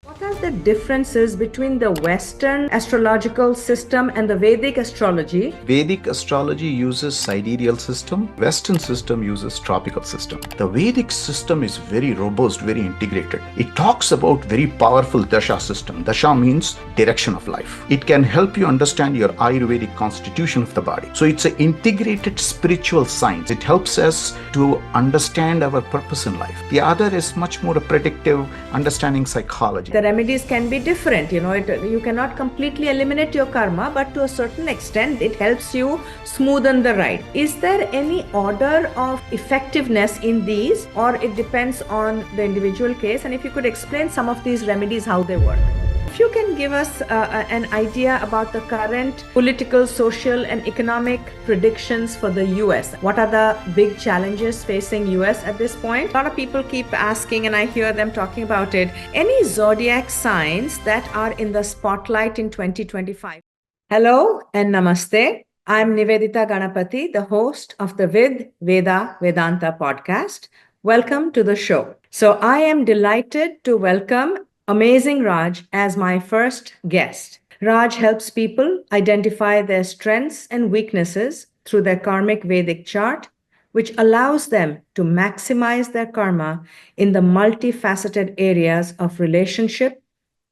What are the differences between the Western astrological system and the Vedic astrology? Vedic astrology uses sidereal system. Western system uses tropical system. The Vedic system is very robust, very integrated. It talks about very powerful Dasha system. Dasha means direction of life. It can help you understand your Ayurvedic constitution of the body. So it's an integrated spiritual science. It helps us to understand our purpose in life. The other is much more a predictive, understanding psychology. The remedies can be different. You cannot completely eliminate your karma, but to a certain extent, it helps you smoothen the ride. Is there any order of effectiveness in these, or it depends on the individual case? And if you could explain some of these remedies, how they work. If you can give us an idea about the current political, social, and economic predictions for the US. What are the big challenges facing US at this point? A lot of people keep asking, and I hear them talking about it. Any zodiac signs that are in the spotlight in 2025? Hello and namaste. I'm Nivedita Ganapathi, the host of the Vid Veda Vedanta podcast. Welcome to the show. So I am delighted to welcome Amazing Raj as my first guest. Raj helps people identify their strengths and weaknesses through their karmic Vedic chart, which allows them to maximize their karma in the multifaceted areas of relationship,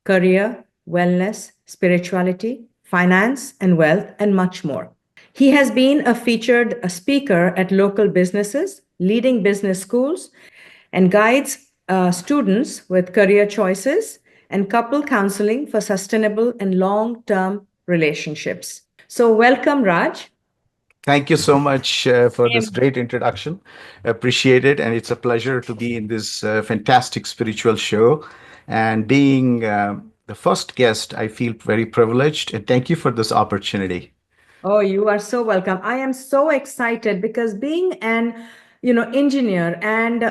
career, wellness, spirituality, finance and wealth, and much more. He has been a featured speaker at local businesses, leading business schools, and guides students with career choices and couple counseling for sustainable and long-term relationships. So welcome, Raj. Thank you so much for this great introduction. Appreciate it. And it's a pleasure to be in this fantastic spiritual show. And being the first guest, I feel very privileged. And thank you for this opportunity. Oh, you are so welcome. I am so excited because being an engineer and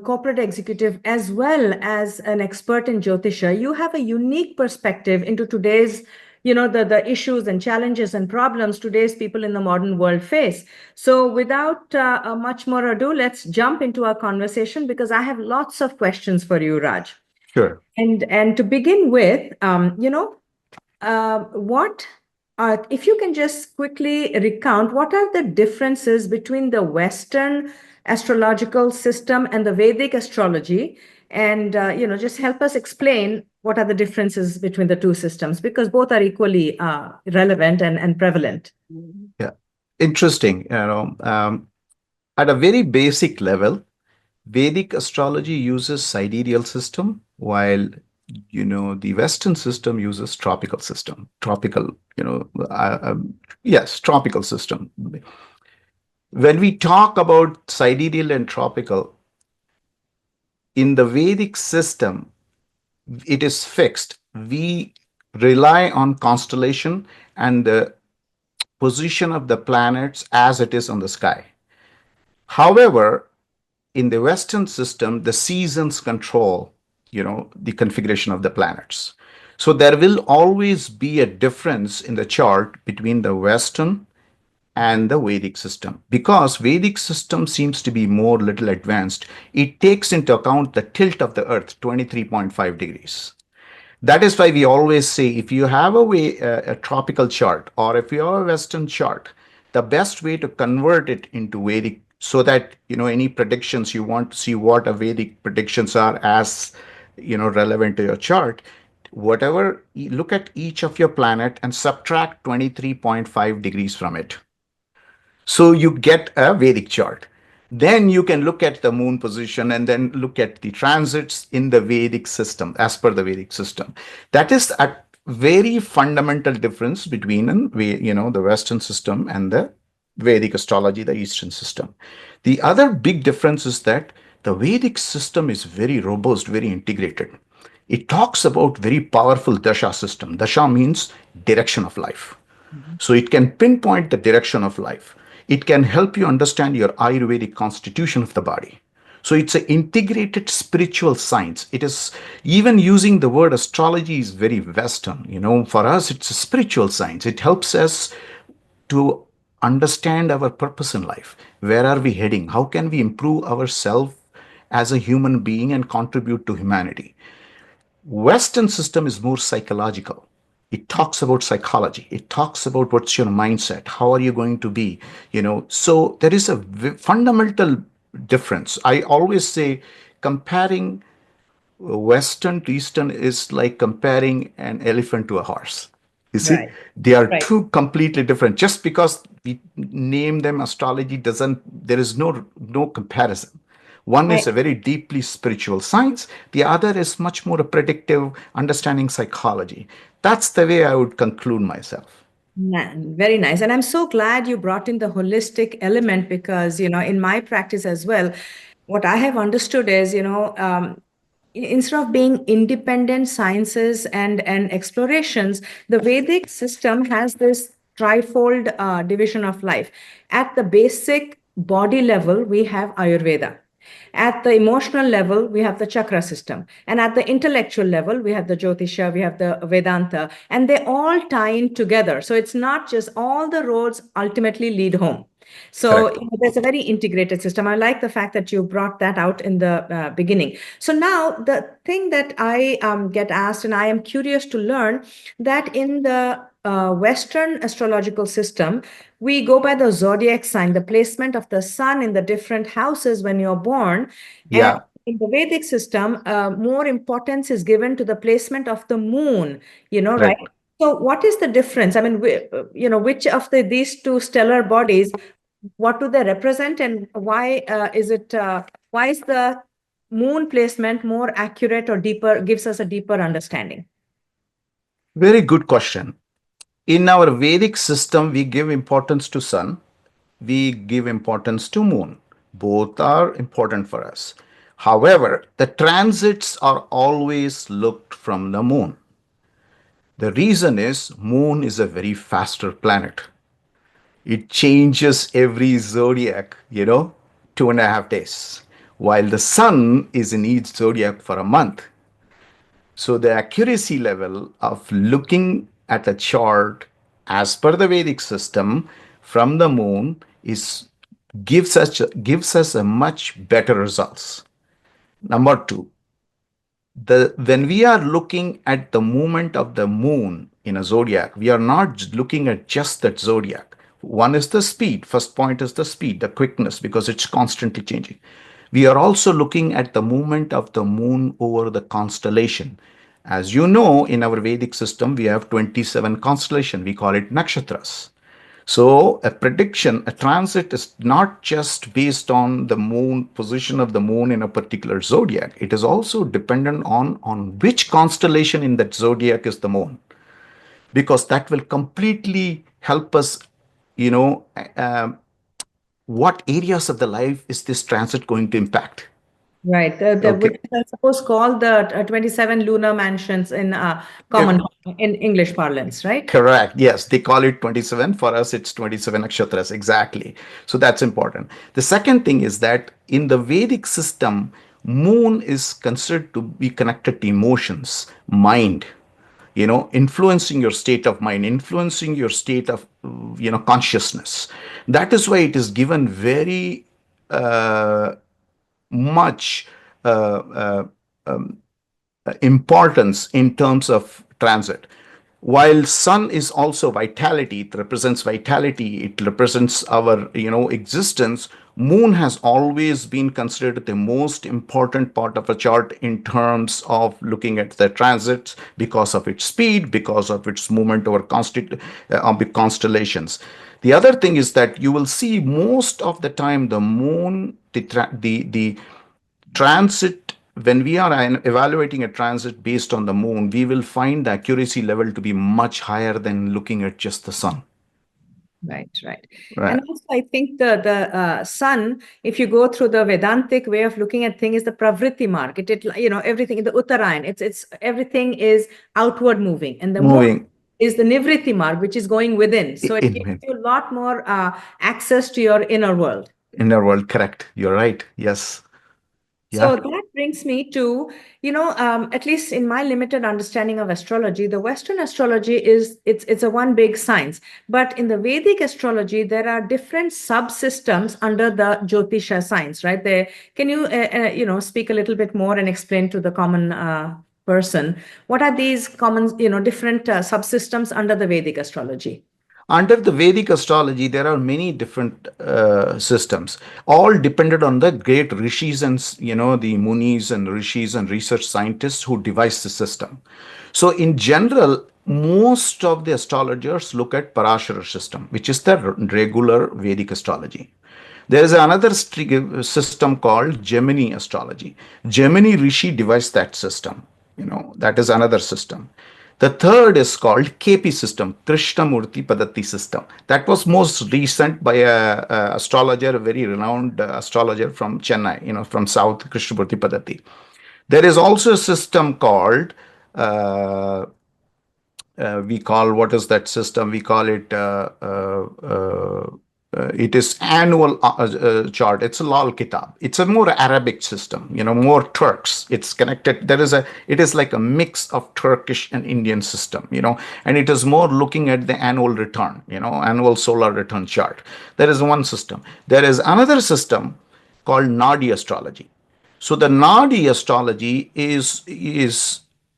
corporate executive, as well as an expert in Jyotisha, you have a unique perspective into today's, the issues and challenges and problems today's people in the modern world face. So without much more ado, let's jump into our conversation because I have lots of questions for you, Raj. Sure. And to begin with, if you can just quickly recount, what are the differences between the Western astrological system and the Vedic astrology? And, just help us explain what are the differences between the two systems, because both are equally relevant and prevalent. Yeah. Interesting. At a very basic level, Vedic astrology uses sidereal system, while the Western system uses tropical system. Tropical system. When we talk about sidereal and tropical, in the Vedic system, it is fixed. We rely on constellation and the position of the planets as it is on the sky. However, in the Western system, the seasons control, the configuration of the planets. So there will always be a difference in the chart between the Western and the Vedic system. Because Vedic system seems to be more little advanced, it takes into account the tilt of the earth, 23.5 degrees. That is why we always say if you have a tropical chart or if you have a Western chart, the best way to convert it into Vedic so that any predictions you want to see what a Vedic predictions are as relevant to your chart, whatever, look at each of your planet and subtract 23.5 degrees from it. So you get a Vedic chart. Then you can look at the moon position and then look at the transits in the Vedic system, as per the Vedic system. That is a very fundamental difference between the Western system and the Vedic astrology, the Eastern system. The other big difference is that the Vedic system is very robust, very integrated. It talks about very powerful Dasha system. Dasha means direction of life. So it can pinpoint the direction of life. It can help you understand your Ayurvedic constitution of the body. So it's an integrated spiritual science. It is, even using the word astrology is very Western. For us, it's a spiritual science. It helps us to understand our purpose in life. Where are we heading? How can we improve ourselves as a human being and contribute to humanity? Western system is more psychological. It talks about psychology. It talks about what's your mindset. How are you going to be? So there is a fundamental difference. I always say comparing Western to Eastern is like comparing an elephant to a horse. You see, Right. they are Right. two completely different. Just because we name them astrology doesn't, there is no comparison. One is I a very deeply spiritual science, the other is much more a predictive, understanding psychology. That's the way I would conclude myself. Very nice. And I'm so glad you brought in the holistic element because, in my practice as well, what I have understood is, instead of being independent sciences and explorations, the Vedic system has this trifold division of life. At the basic body level, we have Ayurveda. At the emotional level, we have the chakra system. And at the intellectual level, we have the Jyotisha, we have the Vedanta, and they all tie in together. So it's not just all the roads ultimately lead home. So Correct. there's a very integrated system. I like the fact that you brought that out in the beginning. So now the thing that I get asked, and I am curious to learn, that in the Western astrological system, we go by the zodiac sign, the placement of the sun in the different houses when you're born. And Yeah. in the Vedic system, more importance is given to the placement of the moon, right? Correct. So what is the difference? I mean, which of these two stellar bodies, what do they represent, and why is the moon placement more accurate or deeper, gives us a deeper understanding? Very good question. In our Vedic system, we give importance to sun, we give importance to moon. Both are important for us. However, the transits are always looked from the moon. The reason is moon is a very faster planet. It changes every zodiac, 2.5 days, while the sun is in each zodiac for a month. So the accuracy level of looking at a chart as per the Vedic system from the moon is gives us a much better results. Number two, the when we are looking at the movement of the moon in a zodiac, we are not looking at just that zodiac. One is the speed. First point is the speed, the quickness, because it's constantly changing. We are also looking at the movement of the moon over the constellation. As you know, in our Vedic system, we have 27 constellation. We call it Nakshatras. So a prediction, a transit is not just based on the moon, position of the moon in a particular zodiac. It is also dependent on which constellation in that zodiac is the moon, because that will completely help us, you know, uh, what areas of the life is this transit going to impact? Right. Which Okay. is, I suppose, called the 27 lunar mansions in Yeah, common, in English parlance, right? correct. Yes, they call it 27. For us, it's 27 nakshatras. Exactly. So that's important. The second thing is that in the Vedic system, moon is considered to be connected to emotions, mind, influencing your state of mind, influencing your state of, consciousness. That is why it is given very much importance in terms of transit. While sun is also vitality, it represents vitality, it represents our existence. Moon has always been considered the most important part of a chart in terms of looking at the transits, because of its speed, because of its movement over constellations. The other thing is that you will see most of the time the moon, the transit, when we are evaluating a transit based on the moon, we will find the accuracy level to be much higher than looking at just the sun. Right, right. And Right. also, I think the sun, if you go through the Vedantic way of looking at things, is the pravritti mark. Everything in the Uttarayan, it's everything is outward moving, and the moon Moving is the nivritti mark, which is going within. So it gives in you a lot more access to your inner world. inner world. Correct. You're right. Yes. So Yeah. that brings me to, at least in my limited understanding of astrology, the Western astrology it's a one big science. But in the Vedic astrology, there are different subsystems under the Jyotisha science, right? Can you, speak a little bit more and explain to the common person. What are these common, different subsystems under the Vedic astrology? Under the Vedic astrology, there are many different systems, all depended on the great rishis and the munis and rishis and research scientists who devised the system. So, in general, most of the astrologers look at Parashara system, which is the regular Vedic astrology. There is another system called Gemini astrology. Gemini Rishi devised that system. That is another system. The third is called KP system, Krishnamurti Padatti system. That was most recent by a astrologer, a very renowned astrologer from Chennai, from South, Krishnamurti Padatti. There is also a system called what is that system? We call it it is annual chart. It's a Lal Kitab. It's a more Arabic system, more Turks. It's connected. It is like a mix of Turkish and Indian system, and it is more looking at the annual return, annual solar return chart. There is one system. There is another system called Nadi astrology. So the Nadi astrology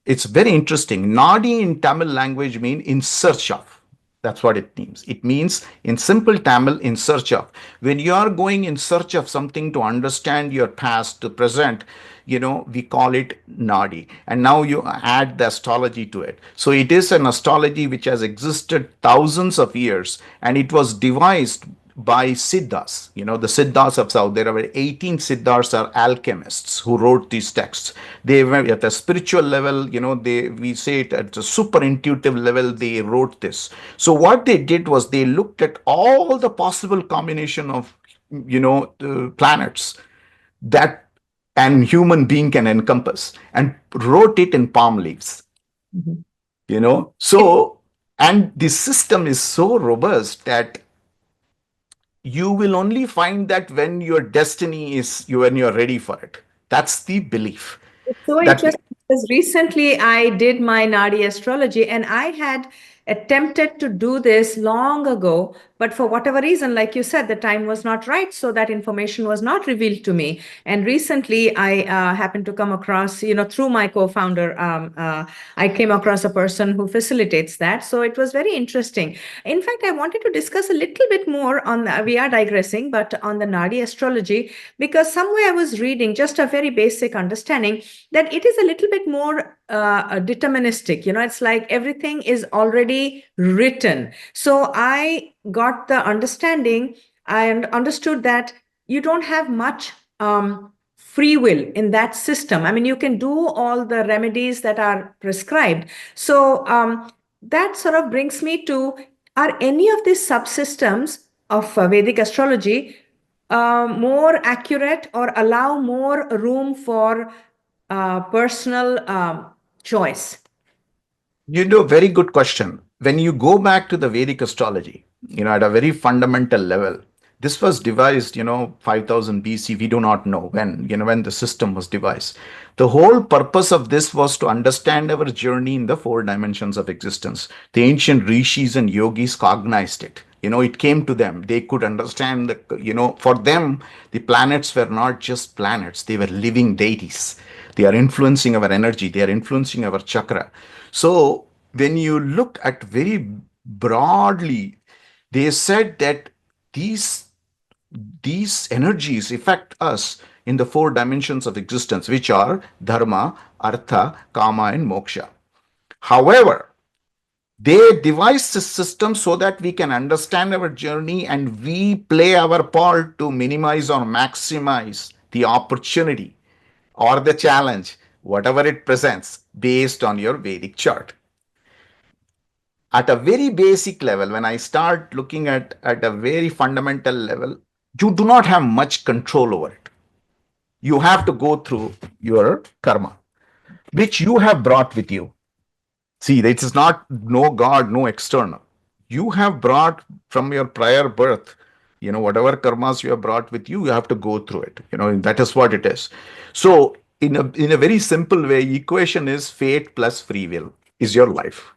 it's very interesting. Nadi in Tamil language means in search of. That's what it means. It means in simple Tamil, in search of. When you are going in search of something to understand your past, to present, we call it Nadi. And now you add the astrology to it. So it is an astrology which has existed thousands of years, and it was devised by Siddhas, the Siddhas of South. There are 18 Siddhas are alchemists who wrote these texts. They were at a spiritual level, we say it at a super intuitive level, they wrote this. So what they did was they looked at all the possible combination of, planets that an human being can encompass and wrote it in palm leaves. So, and the system is so robust that you will only find that when your destiny is when you're ready for it. That's the belief. It's so interesting because recently I did my Nadi astrology, and I had attempted to do this long ago, but for whatever reason, like you said, the time was not right, so that information was not revealed to me. And recently I happened to come across, through my co-founder, I came across a person who facilitates that. So it was very interesting. In fact, I wanted to discuss a little bit more on we are digressing, but on the Nadi astrology, because somewhere I was reading just a very basic understanding that it is a little bit more deterministic. It's like everything is already written. So I got the understanding and understood that you don't have much free will in that system. I mean, you can do all the remedies that are prescribed. So that sort of brings me to, are any of these subsystems of Vedic astrology more accurate or allow more room for personal choice? Very good question. When you go back to the Vedic astrology, at a very fundamental level, this was devised, 5000 BC. We do not know when the system was devised. The whole purpose of this was to understand our journey in the 4 dimensions of existence. The ancient rishis and yogis cognized it. It came to them. They could understand for them, the planets were not just planets. They were living deities. They are influencing our energy. They are influencing our chakra. So when you look at very broadly, they said that these energies affect us in the 4 dimensions of existence, which are dharma, artha, kama, and moksha. However, they devised this system so that we can understand our journey and we play our part to minimize or maximize the opportunity or the challenge, whatever it presents, based on your Vedic chart. At a very basic level, when I start looking at a very fundamental level, you do not have much control over it. You have to go through your karma, which you have brought with you. See, it is not no God, no external. You have brought from your prior birth, whatever karmas you have brought with you, you have to go through it. That is what it is. So in a very simple way, equation is fate plus free will is your life.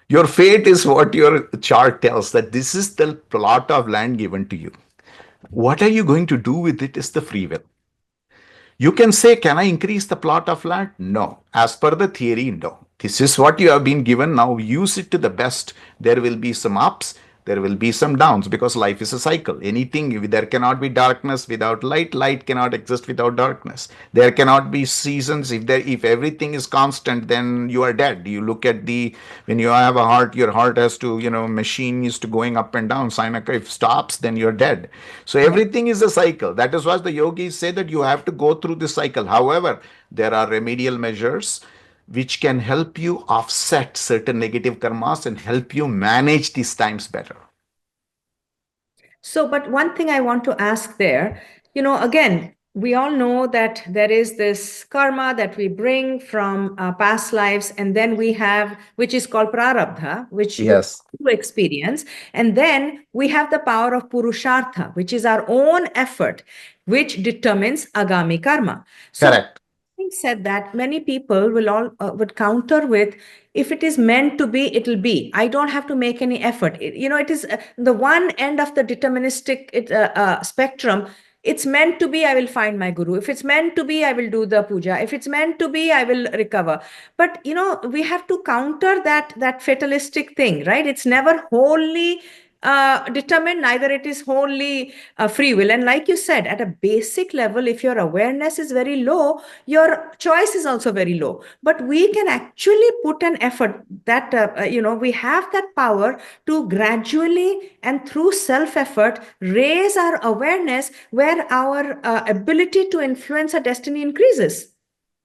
Your fate is what your chart tells, that this is the plot of land given to you. What are you going to do with it is the free will. You can say, can I increase the plot of land? No. As per the theory, no. This is what you have been given. Now use it to the best. There will be some ups, there will be some downs, because life is a cycle. Anything, there cannot be darkness without light. Light cannot exist without darkness. There cannot be seasons. If everything is constant, then you are dead. You look at when you have a heart, your heart has to, machine is to going up and down. Sinaka, if stops, then you're dead. So Yeah. everything is a cycle. That is what the yogis say, that you have to go through this cycle. However, there are remedial measures which can help you offset certain negative karmas and help you manage these times better. So, but one thing I want to ask there, again, we all know that there is this karma that we bring from past lives, and then we have, which is called prarabdha, which you Yes. experience. And then we have the power of purushartha, which is our own effort, which determines agami karma. So, Correct. having said that, many people would counter with, if it is meant to be, it'll be. I don't have to make any effort. It is the one end of the deterministic spectrum. It's meant to be, I will find my guru. If it's meant to be, I will do the puja. If it's meant to be, I will recover. But we have to counter that fatalistic thing, right? It's never wholly determined, neither it is wholly free will. And like you said, at a basic level, if your awareness is very low, your choice is also very low. But we can actually put an effort that we have that power to gradually and through self effort raise our awareness, where our ability to influence our destiny increases.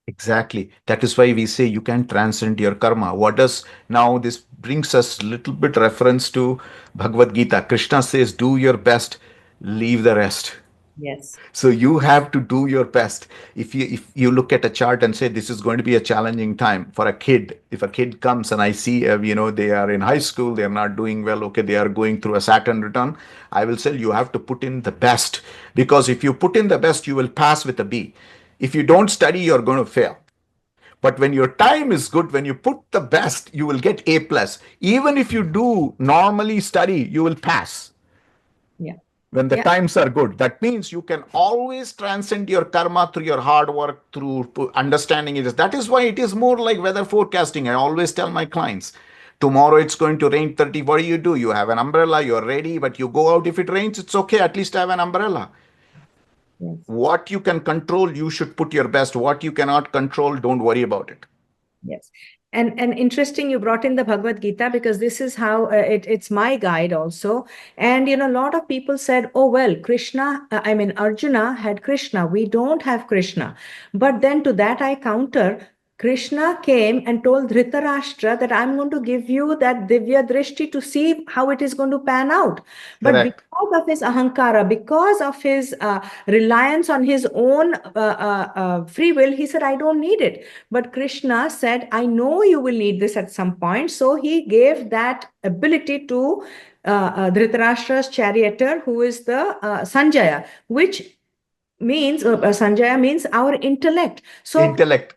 Exactly. That is why we say you can transcend your karma. What does now this brings us little bit reference to Bhagavad Gita. Krishna says, do your best, leave the rest. Yes. So you have to do your best. If you look at a chart and say this is going to be a challenging time for a kid, if a kid comes and I see they are in high school, they are not doing well, okay, they are going through a Saturn return, I will say you have to put in the best, because if you put in the best, you will pass with a B. If you don't study, you're going to fail. But when your time is good, when you put the best, you will get A plus. Even if you do normally study, you will pass Yeah. when the Yeah. times are good. That means you can always transcend your karma through your hard work, through understanding it. That is why it is more like weather forecasting. I always tell my clients, tomorrow it's going to rain 30. What do? You have an umbrella, you're ready, but you go out. If it rains, it's okay. At least I have an umbrella. Yes. What you can control, you should put your best. What you cannot control, don't worry about it. Yes. And interesting, you brought in the Bhagavad Gita, because this is how it's my guide also. And a lot of people said, oh well, Arjuna had Krishna, we don't have Krishna. But then to that I counter, Krishna came and told Dhritarashtra that I'm going to give you that Divya Drishti to see how it is going to pan out. But Correct. because of his ahankara, because of his reliance on his own free will, he said, I don't need it. But Krishna said, I know you will need this at some point. So he gave that ability to Dhritarashtra's charioteer, who is the Sanjaya, which means Sanjaya means our intellect. So Intellect.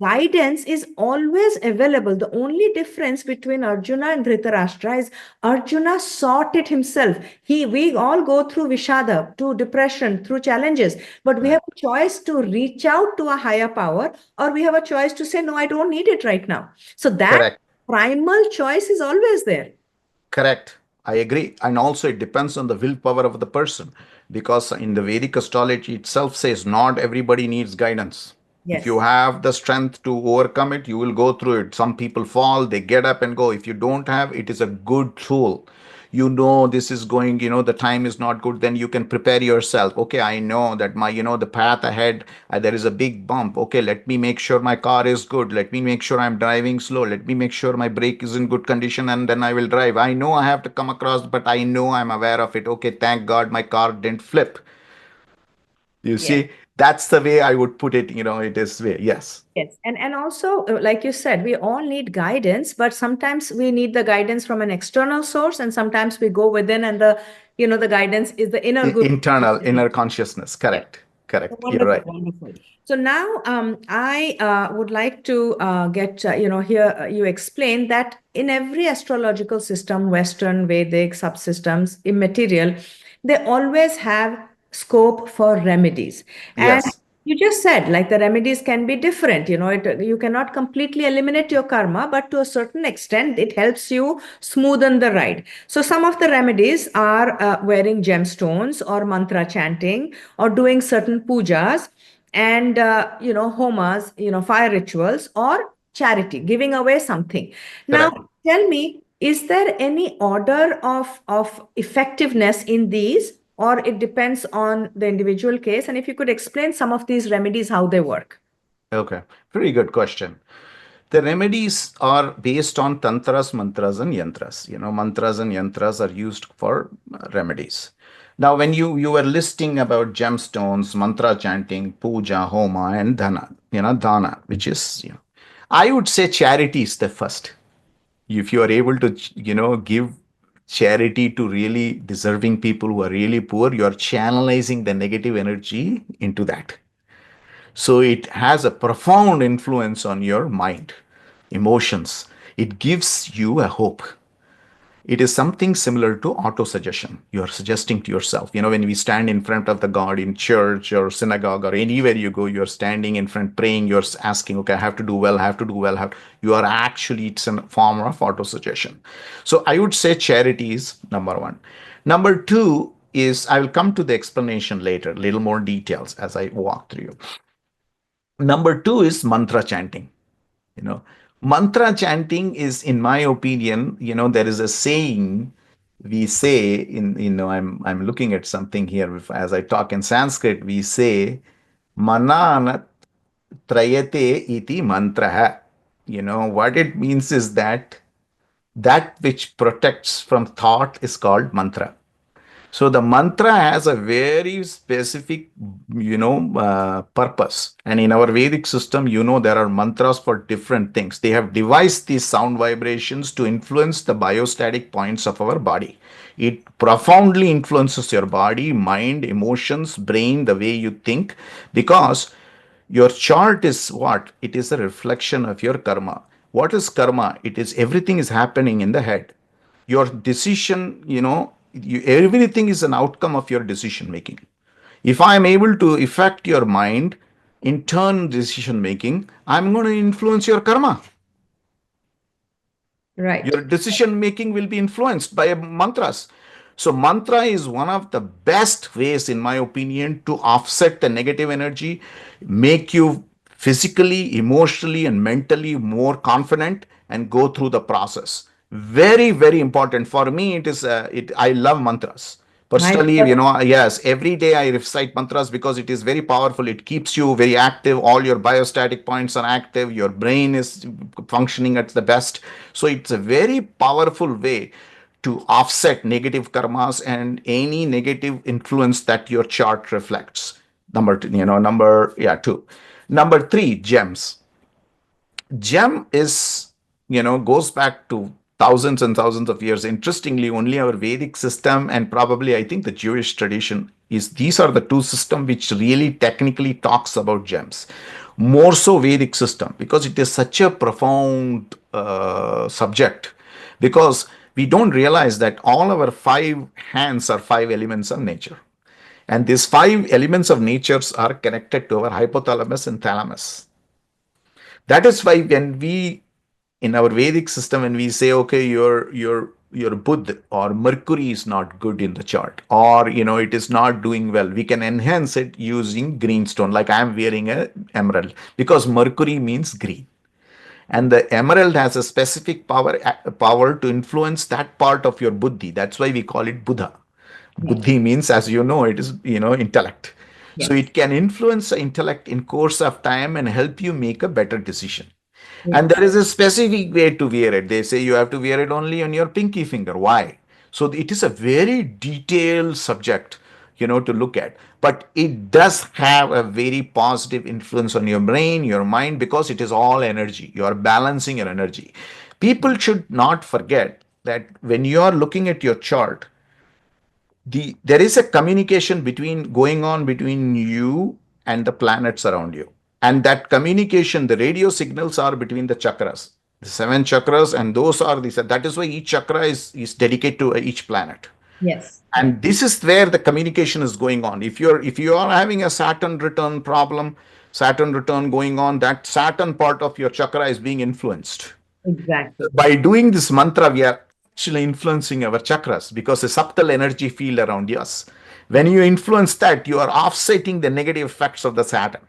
guidance is always available. The only difference between Arjuna and Dhritarashtra is Arjuna sought it himself. We all go through Vishada, through depression, through challenges, but we have a choice to reach out to a higher power, or we have a choice to say, no, I don't need it right now. So that Correct. primal choice is always there. Correct. I agree. And also, it depends on the willpower of the person, because in the Vedic astrology itself says not everybody needs guidance. If you Yes. have the strength to overcome it, you will go through it. Some people fall, they get up and go. If you don't have, it is a good tool. You know this is going, the time is not good, then you can prepare yourself. Okay, I know that the path ahead, there is a big bump. Okay, let me make sure my car is good. Let me make sure I'm driving slow. Let me make sure my brake is in good condition, and then I will drive. I know I have to come across, but I know I'm aware of it. Okay, thank God my car didn't flip. You Yes. see, that's the way I would put it, it is way. Yes. Yes. And also, like you said, we all need guidance, but sometimes we need the guidance from an external source, and sometimes we go within, and the guidance is the inner guru. Internal, inner consciousness. Yeah. Correct. Correct. You're Wonderful, right. wonderful. So now I would like to get, here you explain that in every astrological system, Western, Vedic, subsystems, immaterial, they always have scope for remedies. And Yes. You just said, like the remedies can be different. You cannot completely eliminate your karma, but to a certain extent, it helps you smoothen the ride. So, some of the remedies are wearing gemstones or mantra chanting or doing certain pujas and, homas, fire rituals or charity, giving away something. Now, Correct. tell me, is there any order of effectiveness in these? Or it depends on the individual case? And if you could explain some of these remedies, how they work. Okay. Very good question. The remedies are based on tantras, mantras, and yantras. Mantras and yantras are used for remedies. Now, when you were listing about gemstones, mantra chanting, puja, homa, and dana, which is, I would say charity is the first. If you are able to, give charity to really deserving people who are really poor, you are channelizing the negative energy into that. So it has a profound influence on your mind, emotions. It gives you a hope. It is something similar to auto-suggestion. You are suggesting to yourself. When we stand in front of the God in church or synagogue or anywhere you go, you're standing in front praying, you're asking, okay, I have to do well, I have to do well. You are actually, it's a form of auto-suggestion. So I would say charity is number one. Number two is, I will come to the explanation later, little more details as I walk through you. Number two is mantra chanting. You know, mantra chanting is, in my opinion, there is a saying we say in, I'm looking at something here as I talk in Sanskrit, we say, mananat trayate iti mantraha. What it means is that which protects from thought is called mantra. So the mantra has a very specific, purpose. And in our Vedic system, there are mantras for different things. They have devised these sound vibrations to influence the biostatic points of our body. It profoundly influences your body, mind, emotions, brain, the way you think, because your chart is what? It is a reflection of your karma. What is karma? It is everything is happening in the head. Your decision, everything is an outcome of your decision making. If I am able to affect your mind, in turn decision making, I'm going to influence your karma. Right. Your decision making will be influenced by mantras. So mantra is one of the best ways, in my opinion, to offset the negative energy, make you physically, emotionally, and mentally more confident, and go through the process. Very, very important for me. It is. I love mantras. My Personally, yes, every day I recite mantras because it is very powerful. It keeps you very active. All your biostatic points are active. Your brain is functioning at the best. So it's a very powerful way to offset negative karmas and any negative influence that your chart reflects. Two. Number three, gems. Gem is, goes back to thousands and thousands of years. Interestingly, only our Vedic system and probably I think the Jewish tradition is, these are the two systems which really technically talks about gems. More so Vedic system, because it is such a profound subject, because we don't realize that all our five hands are five elements of nature. And these five elements of nature are connected to our hypothalamus and thalamus. That is why when we, in our Vedic system, when we say, okay, your Buddha or Mercury is not good in the chart, or it is not doing well, we can enhance it using green stone. Like I am wearing a emerald because Mercury means green, and the emerald has a specific power to influence that part of your buddhi. That's why we call it Buddha. yes, Buddhi means, as you know, it is intellect. So yes, it can influence the intellect in course of time and help you make a better decision. And yes, there is a specific way to wear it. They say you have to wear it only on your pinky finger. Why? So it is a very detailed subject, to look at. But it does have a very positive influence on your brain, your mind, because it is all energy. You are balancing your energy. People should not forget that when you are looking at your chart, there is a communication going on between you and the planets around you, and that communication, the radio signals are between the chakras, the seven chakras, and those are that is why each chakra is dedicated to each planet. Yes. And this is where the communication is going on. If you are having a Saturn return problem, Saturn return going on, that Saturn part of your chakra is being influenced. Exactly. By doing this mantra, we are actually influencing our chakras, because the subtle energy field around us, when you influence that, you are offsetting the negative effects of the Saturn.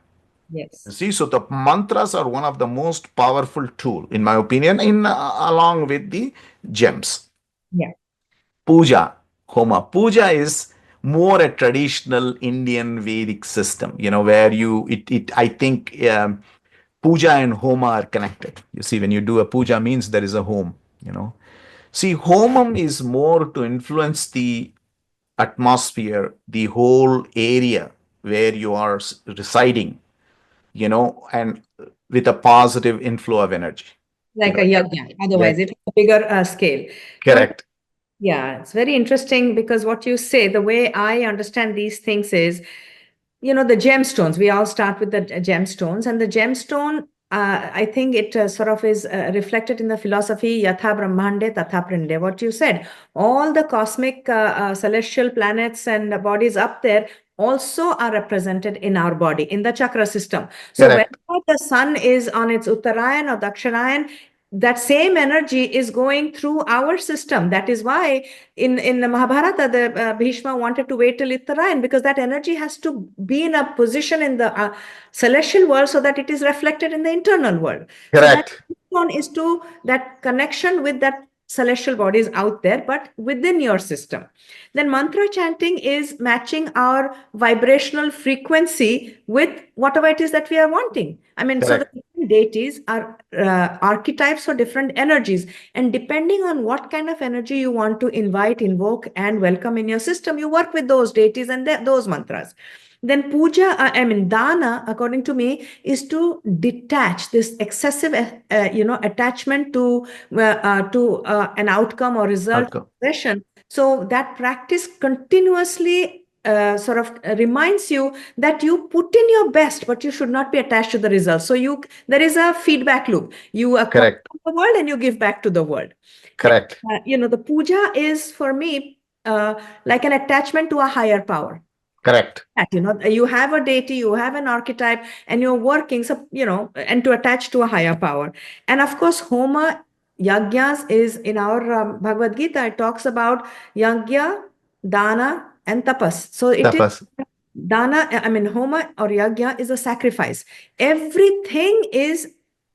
You Yes. see, so the mantras are one of the most powerful tool, in my opinion, in along with the gems. Yeah. Puja, Homa. Puja is more a traditional Indian Vedic system, where I think puja and homa are connected. You see, when you do a puja, means there is a home. See, homam is more to influence the atmosphere, the whole area where you are residing, and with a positive inflow of energy. Like a yajna. Yeah, Otherwise, it's a bigger scale. No, correct, yeah, it's very interesting because what you say, the way I understand these things is, the gemstones. We all start with the gemstones, and the gemstone. I think it sort of is reflected in the philosophy Yatha Brahmande Tatha Prinde. What you said, all the cosmic celestial planets and bodies up there also are represented in our body, in the chakra system. So correct, whenever the sun is on its Uttarayan or Dakshinayan, that same energy is going through our system. That is why in the Mahabharata, the Bhishma wanted to wait till Uttarayan, because that energy has to be in a position in the celestial world so that it is reflected in the internal world. So that correct, one is to that connection with that celestial bodies out there, but within your system. Then mantra chanting is matching our vibrational frequency with whatever it is that we are wanting. I mean, so the correct, different deities are archetypes for different energies. And depending on what kind of energy you want to invite, invoke, and welcome in your system, you work with those deities and those mantras. Then puja, dana, according to me, is to detach this excessive, attachment to an outcome or result outcome, possession. So that practice continuously sort of reminds you that you put in your best, but you should not be attached to the results. So there is a feedback loop. You acquire correct, from the world and you give back to the world. correct, The puja is for me like an attachment to a higher power. correct, That, you have a deity, you have an archetype, and you're working, so, and to attach to a higher power. And of course, Homa Yajnas is in our Bhagavad Gita, it talks about Yajna, Dana, and Tapas. So it is tapas, Dana, Homa or Yajna is a sacrifice. Everything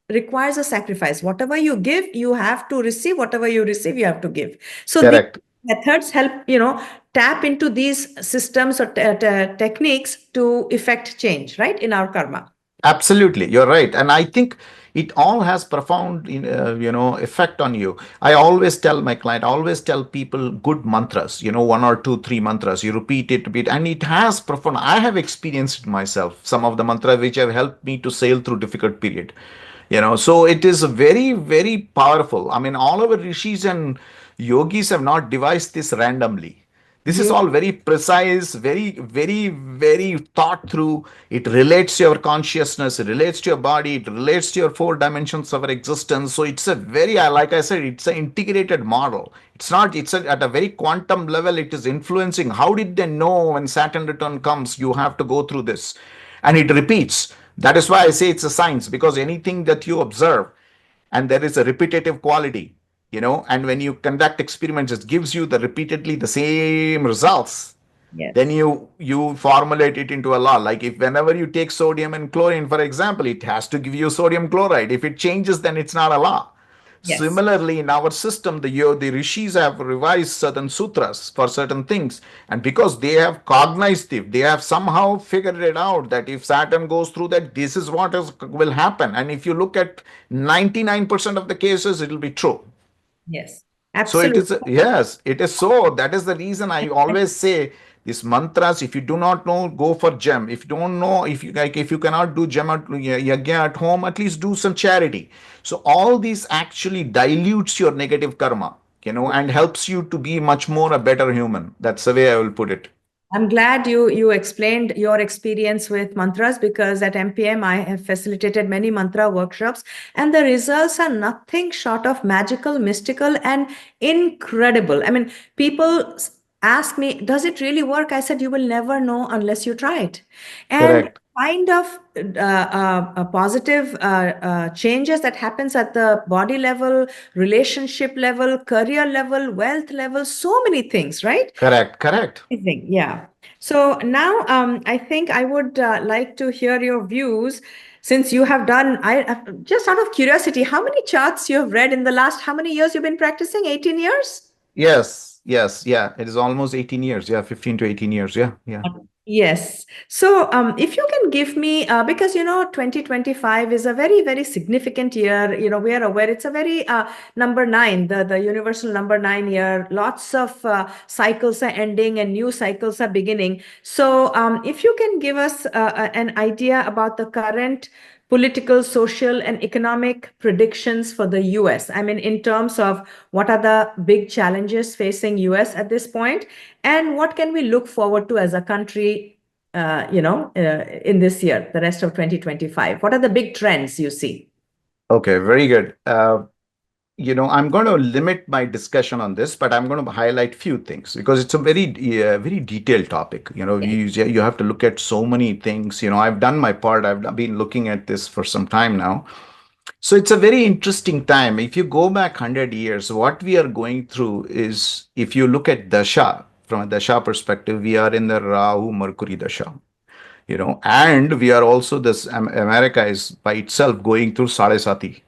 requires a sacrifice. Whatever you give, you have to receive. Whatever you receive, you have to give. So these correct. methods help, tap into these systems or techniques to effect change, right, in our karma. Absolutely, you're right, and I think it all has profound, effect on you. I always tell my client, I always tell people good mantras, one or two, three mantras. You repeat it a bit, and it has profound. I have experienced it myself. Some of the mantras which have helped me to sail through difficult period. So it is very, very powerful. I mean, all our rishis and yogis have not devised this randomly. This is all very precise, very, very, very thought through. It relates to your consciousness, it relates to your body, it relates to your four dimensions of our existence. So it's a very, like I said, it's an integrated model. It's not, at a very quantum level, it is influencing. How did they know when Saturn return comes, you have to go through this? And it repeats. That is why I say it's a science, because anything that you observe and there is a repetitive quality, and when you conduct experiments, it gives you the repeatedly the same results. Then Yes. you formulate it into a law. Like, if whenever you take sodium and chlorine, for example, it has to give you sodium chloride. If it changes, then it's not a law. Yes. Similarly, in our system, the rishis have revised certain sutras for certain things, and because they have cognized it, they have somehow figured it out that if Saturn goes through that, this is what will happen. And if you look at 99% of the cases, it will be true. Yes. So it Absolutely. is, yes, it is so. That is the reason I always say these mantras. If you do not know, go for gem. If you don't know, if you cannot do gem yagya at home, at least do some charity. So all these actually dilutes your negative karma, and helps you to be much more a better human. That's the way I will put it. I'm glad you explained your experience with mantras, because at MPM I have facilitated many mantra workshops, and the results are nothing short of magical, mystical, and incredible. I mean, people ask me, does it really work? I said, you will never know unless you try it. And Correct. kind of positive changes that happens at the body level, relationship level, career level, wealth level, so many things, right? Correct. Correct. Amazing. Yeah. So now I think I would like to hear your views since you have done, just out of curiosity, how many charts you have read in the last, how many years you've been practicing? 18 years? Yes. Yes. Yeah. It is almost 18 years. Yeah. 15 to 18 years. Yeah. Yeah. Yes. So, if you can give me, because 2025 is a very, very significant year. We are aware it's a very number nine, the universal number 9 year. Lots of cycles are ending and new cycles are beginning. So, if you can give us an idea about the current political, social, and economic predictions for the US. I mean, in terms of what are the big challenges facing US at this point, and what can we look forward to as a country, in this year, the rest of 2025? What are the big trends you see? Okay. Very good. I'm going to limit my discussion on this, but I'm going to highlight few things because it's a very detailed topic. Yes. You have to look at so many things. I've done my part. I've been looking at this for some time now. So it's a very interesting time. If you go back 100 years, what we are going through is, if you look at Dasha, from a Dasha perspective, we are in the Rahu Mercury Dasha, and we are also America is by itself going through Sadesati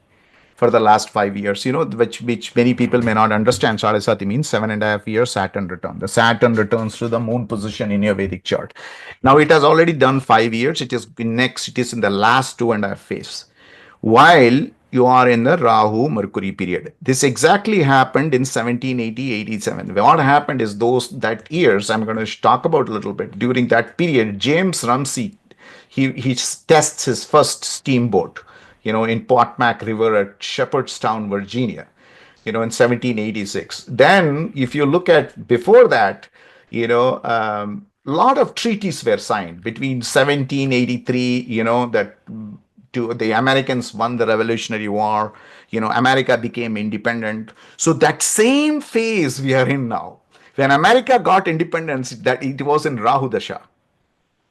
for the last 5 years, which many people may not understand. Sadesati means 7.5 years Saturn return. The Saturn returns to the moon position in your Vedic chart. Now it has already done 5 years. It is in the last 2.5 phase, while you are in the Rahu Mercury period. This exactly happened in 1780-87. What happened is that years I'm going to talk about a little bit. During that period, James Rumsey, he tests his first steamboat, in Potomac River at Shepherdstown, Virginia, in 1786. Then, if you look at before that, lot of treaties were signed between 1783, that the Americans won the Revolutionary War, America became independent. So that same phase we are in now. When America got independence, that it was in Rahu Dasha.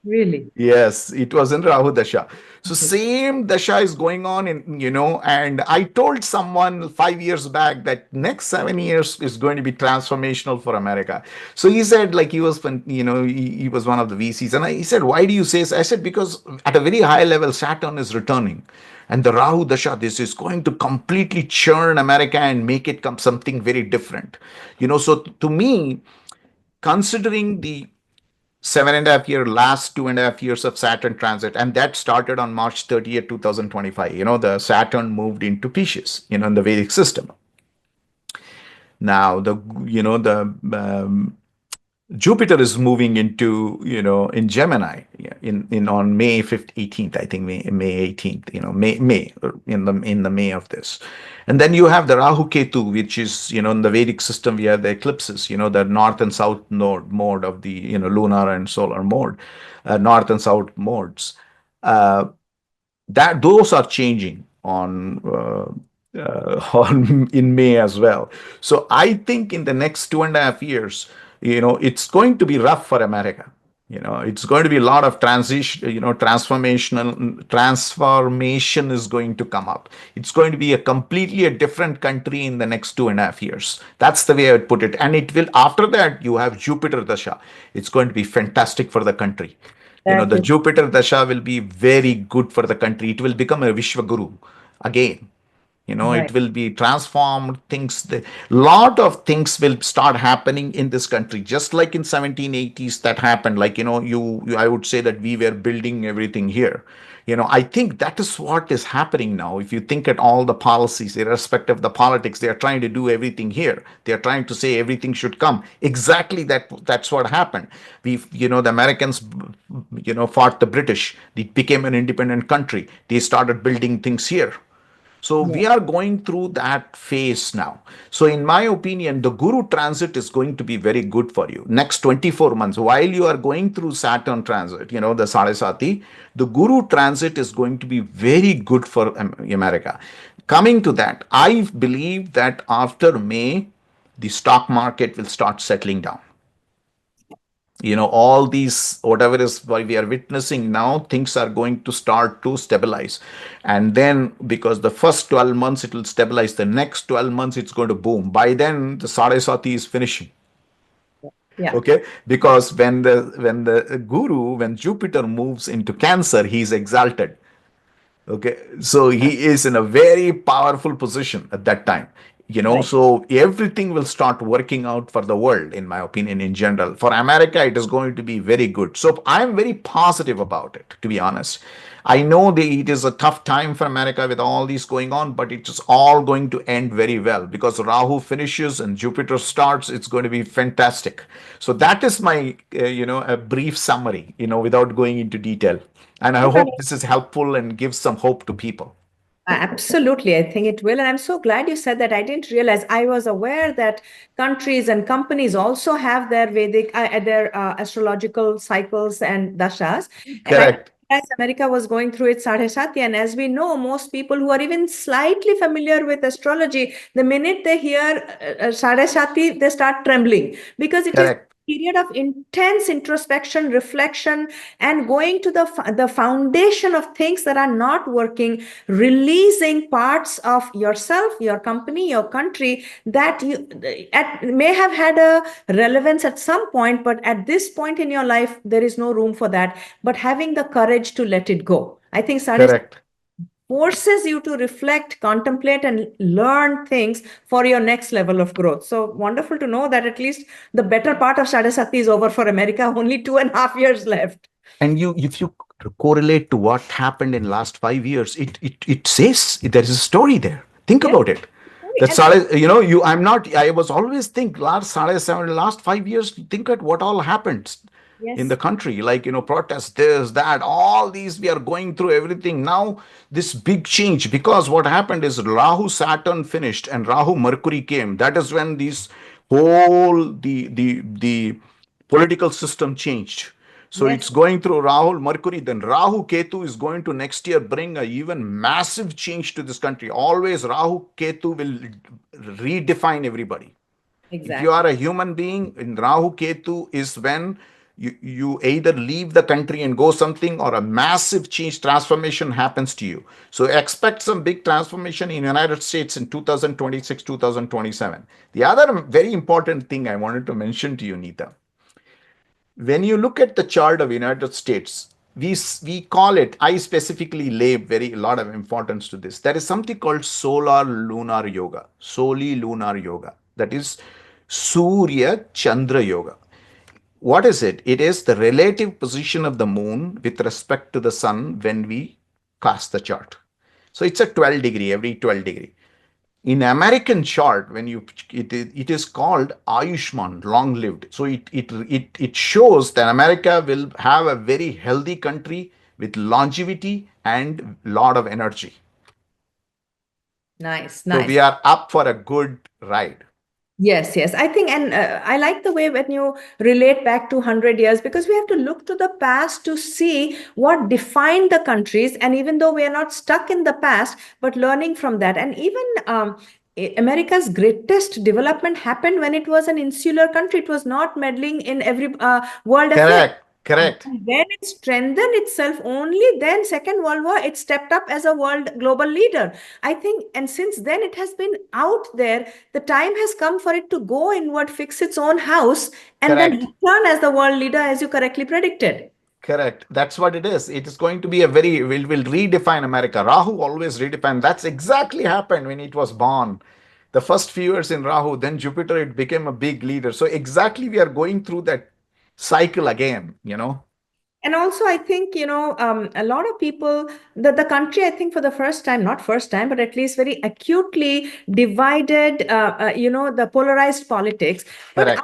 Really? Yes, it was in Rahu Dasha. So Okay. same Dasha is going on and I told someone 5 years back that next 7 years is going to be transformational for America. So he said, like, he was one of the VCs. And he said, why do you say so? I said, because at a very high level, Saturn is returning. And the Rahu Dasha, this is going to completely churn America and make it come something very different. So to me, considering the last 2.5 years of Saturn transit, and that started on March 30th, 2025. The Saturn moved into Pisces, in the Vedic system. Now Jupiter is moving into, in Gemini, in on May 5th, 18th, I think May 18th, in the May of this. And then you have the Rahu Ketu, which is, in the Vedic system, we have the eclipses, the north and south mode of the, lunar and solar mode, north and south modes. That those are changing on in May as well. So I think in the next 2.5 years, it's going to be rough for America. It's going to be a lot of transition, transformation is going to come up. It's going to be a different country in the next 2.5 years. That's the way I would put it. And it will, after that, you have Jupiter Dasha. It's going to be fantastic for the country. The Jupiter Dasha will be very good for the country. It will become a Vishwaguru again. Right. It will be transformed. Lot of things will start happening in this country, just like in 1780s that happened. Like, I would say that we were building everything here. I think that is what is happening now. If you think at all the policies, irrespective of the politics, they are trying to do everything here. They are trying to say everything should come. Exactly that's what happened. The Americans, fought the British. They became an independent country. They started building things here. So we are going through that phase now. So in my opinion, the Guru transit is going to be very good for you. Next 24 months, while you are going through Saturn transit, the Sarasati, the Guru transit is going to be very good for America. Coming to that, I believe that after May, the stock market will start settling down. all these, whatever is what we are witnessing now, things are going to start to stabilize. And then, because the first 12 months it will stabilize, the next 12 months it's going to boom. By then, the Saraswati is finishing. Yeah. Okay, because when Jupiter moves into Cancer, he is exalted. Okay, so he is in a very powerful position at that time. Right. So everything will start working out for the world, in my opinion. In general, for America, it is going to be very good. So I'm very positive about it, to be honest. I know that it is a tough time for America with all these going on, but it is all going to end very well, because Rahu finishes and Jupiter starts. It's going to be fantastic. So that is my, a brief summary, without going into detail. And I hope this is helpful and gives some hope to people. Absolutely, I think it will. And I'm so glad you said that. I didn't realize. I was aware that countries and companies also have their Vedic, their astrological cycles and dashas. And I, Correct. as America was going through its Saraswati, and as we know, most people who are even slightly familiar with astrology, the minute they hear Saraswati, they start trembling, because it is Correct. a period of intense introspection, reflection, and going to the foundation of things that are not working, releasing parts of yourself, your company, your country that may have had a relevance at some point, but at this point in your life, there is no room for that. But having the courage to let it go. I think Sadhya Correct. forces you to reflect, contemplate, and learn things for your next level of growth. So wonderful to know that at least the better part of Sadhasati is over for America, only 2.5 years left. And if you correlate to what happened in last 5 years, it says there is a story there. Think Yes. about it. That And I'm not. I was always think last 5 years. Think at what all happened in the yes, country, like protests, this, that, all these we are going through everything now. This big change, because what happened is Rahu Saturn finished and Rahu Mercury came. That is when these whole the political system changed. So yes, it's going through Rahul Mercury, then Rahu Ketu is going to next year bring a even massive change to this country. Always Rahu Ketu will redefine everybody. If you are exactly. a human being, in Rahu Ketu is when you either leave the country and go something, or a massive change transformation happens to you. So expect some big transformation in United States in 2026, 2027. The other very important thing I wanted to mention to you, Neeta, when you look at the chart of United States, we call it, I specifically lay very a lot of importance to this. There is something called solar lunar yoga, soli lunar yoga. That is Surya Chandra yoga. What is it? It is the relative position of the moon with respect to the sun when we cast the chart. So it's a 12 degree, every 12 degree. In American chart, when it is called Ayushman, long lived. So it shows that America will have a very healthy country with longevity and lot of energy. Nice, So nice. we are up for a good ride. Yes, yes. I think, and I like the way when you relate back to 100 years, because we have to look to the past to see what defined the countries. And even though we are not stuck in the past, but learning from that. And even America's greatest development happened when it was an insular country. It was not meddling in every world affair. Correct, correct, And when it strengthened itself, only then, Second World War, it stepped up as a world global leader. I think, and since then it has been out there. The time has come for it to go inward, fix its own house, and then correct. return as the world leader, as you correctly predicted. Correct. That's what it is. It is going to be a very, will redefine America. Rahu always redefined. That's exactly happened when it was born. The first few years in Rahu, then Jupiter, it became a big leader. So exactly we are going through that cycle again. And also, I think, a lot of people, the country, I think for the first time, not first time, but at least very acutely divided, the polarized politics. But Correct.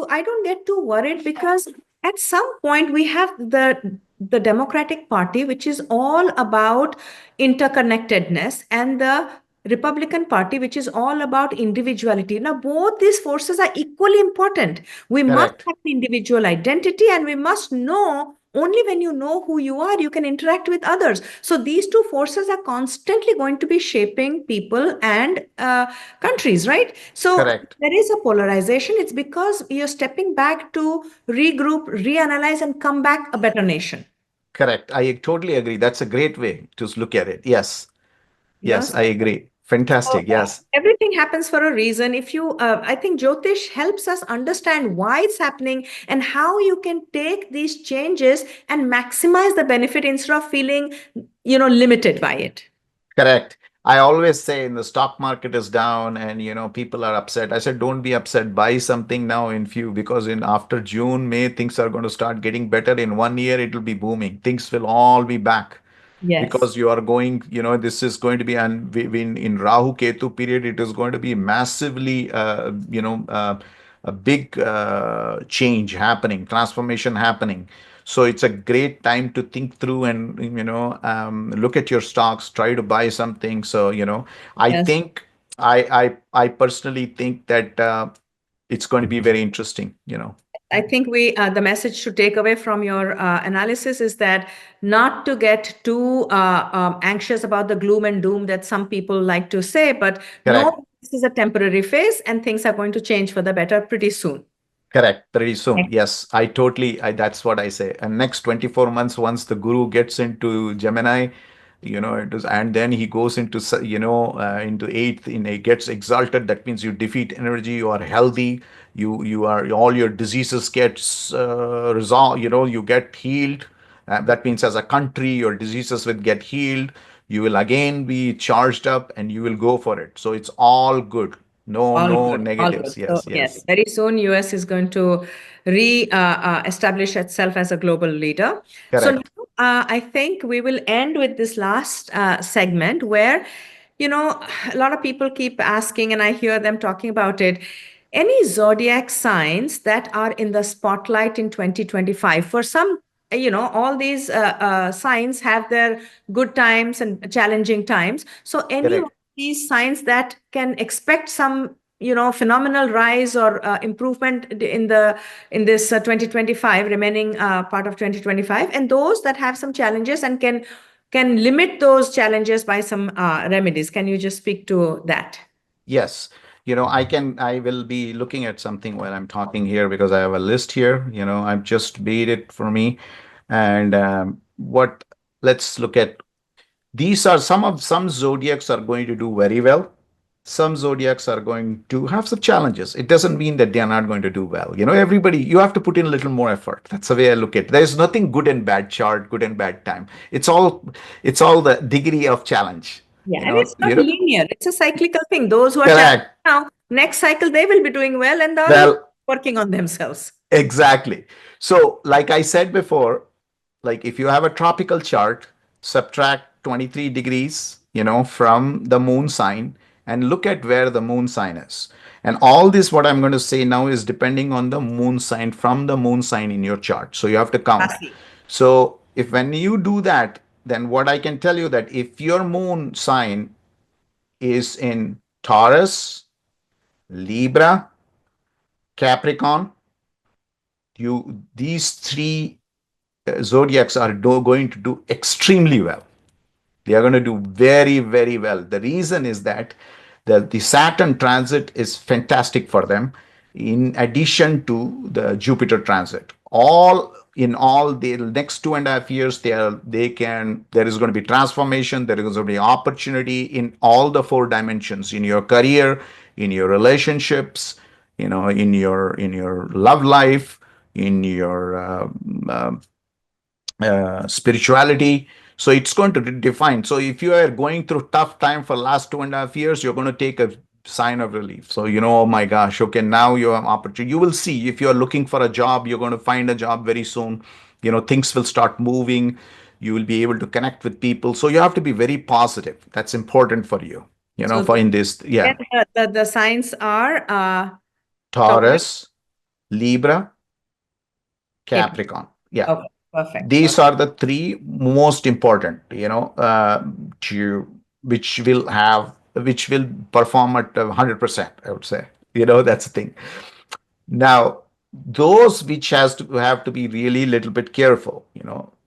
I don't get too worried, because at some point we have the Democratic Party, which is all about interconnectedness, and the Republican Party, which is all about individuality. Now, both these forces are equally important. We must Correct. have an individual identity, and we must know only when you know who you are, you can interact with others. So these two forces are constantly going to be shaping people and countries, right? So Correct. there is a polarization. It's because you're stepping back to regroup, reanalyze, and come back a better nation. Correct. I totally agree. That's a great way to look at it. Yes. You know, Yes, I agree. so Fantastic. Yes. everything happens for a reason. If you, I think Jyotish helps us understand why it's happening and how you can take these changes and maximize the benefit instead of feeling, limited by it. Correct. I always say in the stock market is down and people are upset. I said don't be upset. Buy something now in few because in after June, May things are going to start getting better. In 1 year it will be booming. Things will all be back Yes. because you are going, this is going to be, and in Rahu Ketu period it is going to be massively a big change happening, transformation happening. So it's a great time to think through and look at your stocks, try to buy something. So I Yes. think I personally think that it's going to be very interesting. I think the message to take away from your analysis is that not to get too anxious about the gloom and doom that some people like to say, but Correct. no, this is a temporary phase and things are going to change for the better pretty soon. Correct. Pretty soon. Yes, that's what I say. And next 24 months, once the guru gets into Gemini, it is, and then he goes into, into eighth, he gets exalted. That means you defeat energy, you are healthy, all your diseases gets resolved, you get healed. That means as a country, your diseases will get healed. You will again be charged up and you will go for it. So it's all good. No, All no good, all good. negatives. So Yes, yes, yes. very soon US is going to re-establish itself as a global leader. So now Correct. I think we will end with this last segment where, a lot of people keep asking, and I hear them talking about it. Any zodiac signs that are in the spotlight in 2025? For some, all these signs have their good times and challenging times. So any Correct. these signs that can expect some phenomenal rise or improvement in this 2025 remaining part of 2025, and those that have some challenges and can limit those challenges by some remedies. Can you just speak to that? Yes. I will be looking at something while I'm talking here because I have a list here. I've just made it for me. And let's look at these are some zodiacs are going to do very well. Some zodiacs are going to have some challenges. It doesn't mean that they are not going to do well. Everybody, you have to put in a little more effort. That's the way I look at it. There's nothing good and bad chart, good and bad time. It's all the degree of challenge. Yeah, You and know, it's not you know, linear. It's a cyclical thing. Those who are challenged correct. now, next cycle they will be doing well, and the others Well, working on themselves. exactly. So, like I said before, like if you have a tropical chart, subtract 23 degrees, from the moon sign and look at where the moon sign is. And all this, what I'm going to say now is depending on the moon sign from the moon sign in your chart. So you have to count. Lastly, So if when you do that, then what I can tell you that if your moon sign is in Taurus, Libra, Capricorn, these three zodiacs are going to do extremely well. They are going to do very, very well. The reason is that the Saturn transit is fantastic for them, in addition to the Jupiter transit. All in all, the next 2.5 years, there is going to be transformation, there is going to be opportunity in all the four dimensions, in your career, in your relationships, in your love life, in your spirituality. So it's going to define. So if you are going through tough time for last 2.5 years, you're going to take a sign of relief. So oh my gosh, okay, now you have opportunity. You will see if you are looking for a job, you're going to find a job very soon. Things will start moving. You will be able to connect with people. So you have to be very positive. That's important for you. so For in this, then yeah, the signs are Taurus, Taurus, Libra, Capricorn. Capricorn. Yeah. Okay, perfect. These are the three most important, to which will perform at 100%, I would say. That's the thing. Now, those which has to have to be really little bit careful,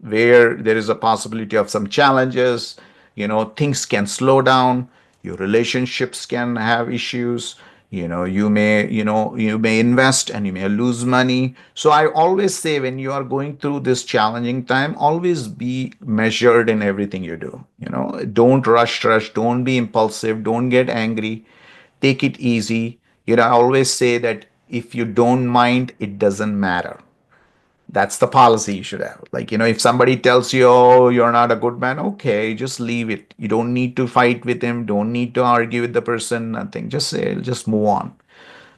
where there is a possibility of some challenges, things can slow down, your relationships can have issues, you may invest and you may lose money. So I always say, when you are going through this challenging time, always be measured in everything you do. Don't rush, don't be impulsive, don't get angry, take it easy. I always say that if you don't mind, it doesn't matter. That's the policy you should have. Like, if somebody tells you, oh, you're not a good man, okay, just leave it. You don't need to fight with him, don't need to argue with the person, nothing. Just say, just move on.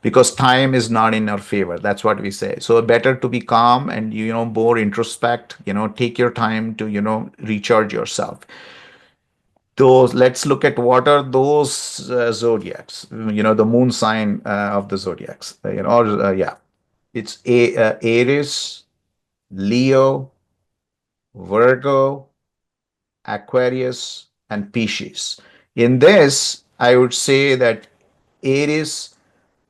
Because time is not in our favor. That's what we say. So better to be calm and, more introspect, take your time to, recharge yourself. Those, let's look at what are those zodiacs, the moon sign of the zodiacs, yeah, it's Aries, Leo, Virgo, Aquarius, and Pisces. In this, I would say that Aries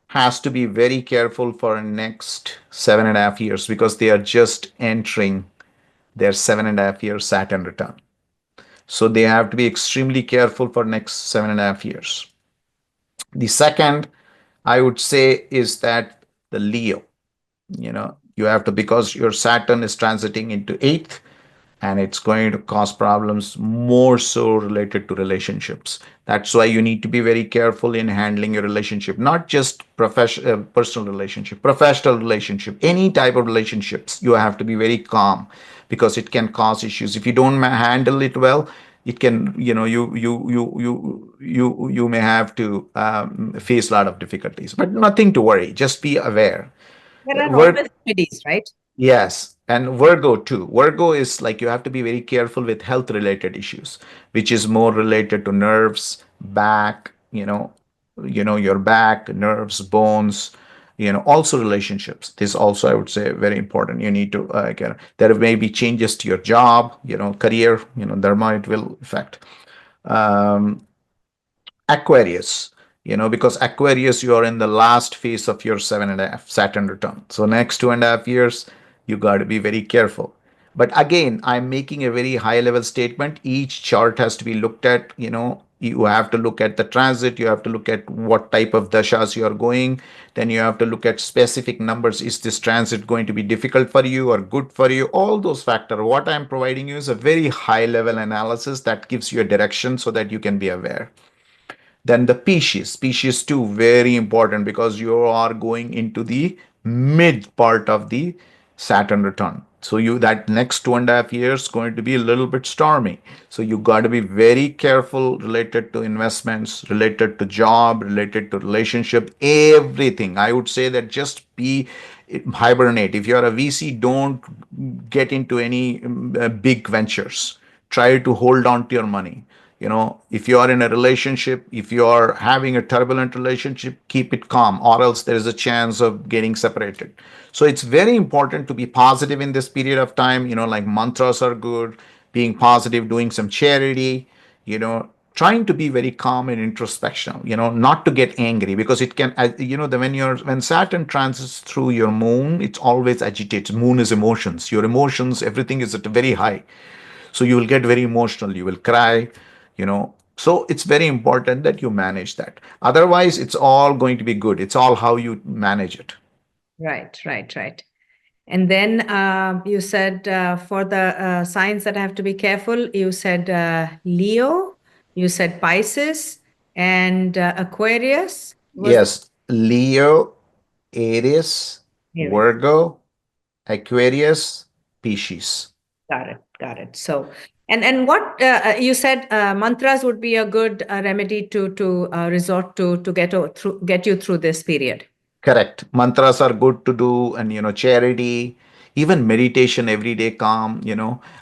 has to be very careful for the next 7.5 years, because they are just entering their 7.5 year Saturn return. So they have to be extremely careful for next 7.5 years. The second, I would say, is that the Leo, you have to, because your Saturn is transiting into eighth, and it's going to cause problems more so related to relationships. That's why you need to be very careful in handling your relationship, not just personal relationship, professional relationship, any type of relationships. You have to be very calm, because it can cause issues if you don't handle it well. It can, you may have to face a lot of difficulties, but nothing to worry, just be aware. There are Work. always remedies, right? Yes, and Virgo too. Virgo is like, you have to be very careful with health related issues, which is more related to nerves, back, your back, nerves, bones, also relationships. This also, I would say, very important. You need to get, there may be changes to your job, career, there might will affect. Um, Aquarius, because Aquarius, you are in the last phase of your 7.5 Saturn return. So next 2.5 years, you got to be very careful. But again, I'm making a very high level statement. Each chart has to be looked at. You have to look at the transit. You have to look at what type of dashas you are going. Then you have to look at specific numbers. Is this transit going to be difficult for you or good for you? All those factors. What I'm providing you is a very high level analysis that gives you a direction so that you can be aware. Then the species too, very important, because you are going into the mid part of the Saturn return. So that next 2.5 years going to be a little bit stormy. So you got to be very careful related to investments, related to job, related to relationship, everything. I would say that just be hibernate. If you're a VC, don't get into any big ventures. Try to hold on to your money. If you are in a relationship, if you are having a turbulent relationship, keep it calm, or else there is a chance of getting separated. So it's very important to be positive in this period of time. Like mantras are good, being positive, doing some charity, trying to be very calm and introspection, not to get angry, because it can, when Saturn transits through your moon, it's always agitates. Moon is emotions, your emotions, everything is at a very high. So you will get very emotional, you will cry, so it's very important that you manage that. Otherwise, it's all going to be good. It's all how you manage it. Right. And then you said for the signs that have to be careful, you said Leo, you said Pisces, and Aquarius. Yes, Leo, Aries, Aries. Virgo, Aquarius, Pisces. Got it. So, and what you said, mantras would be a good remedy to resort to get you through this period. Correct. Mantras are good to do, and charity. Even meditation every day, calm,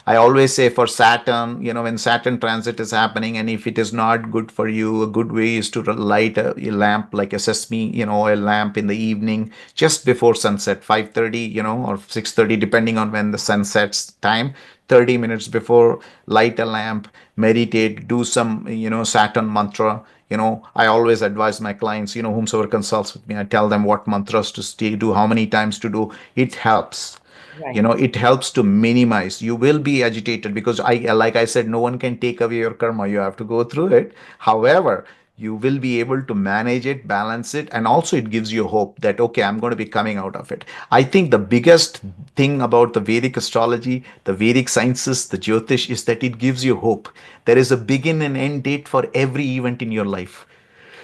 I always say for Saturn, when Saturn transit is happening, and if it is not good for you, a good way is to light a lamp, like a sesame, oil lamp in the evening, just before sunset, 5:30, or 6:30, depending on when the sun sets time. 30 minutes before, light a lamp, meditate, do some, Saturn mantra. I always advise my clients, whomsoever consults with me, I tell them what mantras to stay, do, how many times to do. It helps. Right. It helps to minimize. You will be agitated because like I said, no one can take away your karma. You have to go through it. However, you will be able to manage it, balance it, and also it gives you hope that, okay, I'm going to be coming out of it. I think the biggest thing about the Vedic astrology, the Vedic sciences, the Jyotish, is that it gives you hope. There is a begin and end date for every event in your life.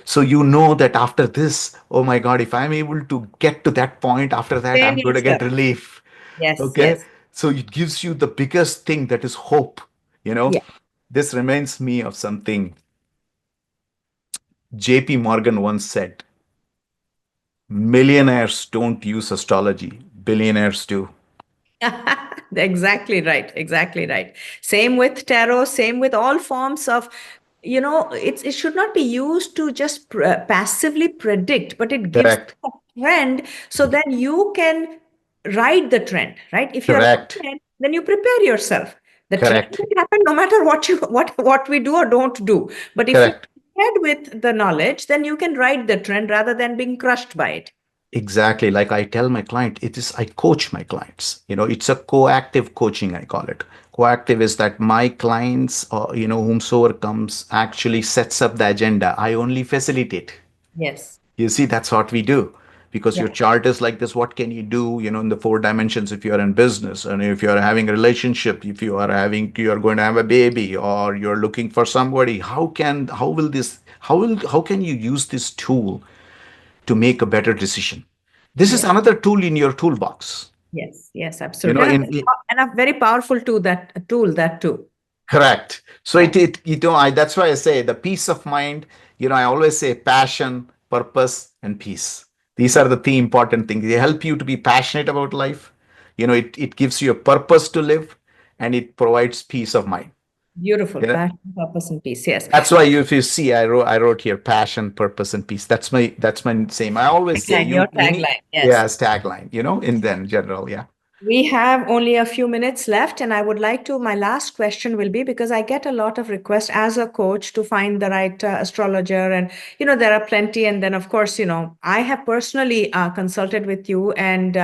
So you know that after this, oh my God, if I'm able to get to that point, after that, Train I'm going to get yourself. relief. Yes, Okay. yes. So it gives you the biggest thing, that is hope. You know, Yeah. this reminds me of something JP Morgan once said: millionaires don't use astrology, billionaires do. Exactly right. Exactly right. Same with tarot, same with all forms of, it should not be used to just passively predict, but it gives Correct. a trend so then you can ride the trend, right? If you're Correct. afraid, then you prepare yourself. The trend Correct. will happen no matter what we do or don't do. But if you're Correct. prepared with the knowledge, then you can ride the trend rather than being crushed by it. Exactly. Like I tell my client, I coach my clients. It's a coactive coaching, I call it. Coactive is that my clients, or, whomsoever comes, actually sets up the agenda. I only facilitate. Yes. You see, that's what we do. Because Yeah. your chart is like this, what can you do, in the 4 dimensions, if you're in business, and if you're having a relationship, if you're going to have a baby, or you're looking for somebody, how can you use this tool to make a better decision? This is Yes. another tool in your toolbox. Yes, yes, You absolutely. know, And a very powerful tool that too. correct. So Yeah, that's why I say the peace of mind, I always say passion, purpose, and peace. These yeah. are the three important things. They help you to be passionate about life. It gives you a purpose to live, and it provides peace of mind. Beautiful. You know, Passion, purpose, and peace. Yes. that's why if you see, I wrote here passion, purpose, and peace. That's my same. I always say Tagline, your we need, tagline. yeah, Yes. as tagline, in then general, yeah. We have only a few minutes left, and I would like to. My last question will be, because I get a lot of requests as a coach to find the right astrologer, and there are plenty. And then, of course, I have personally consulted with you and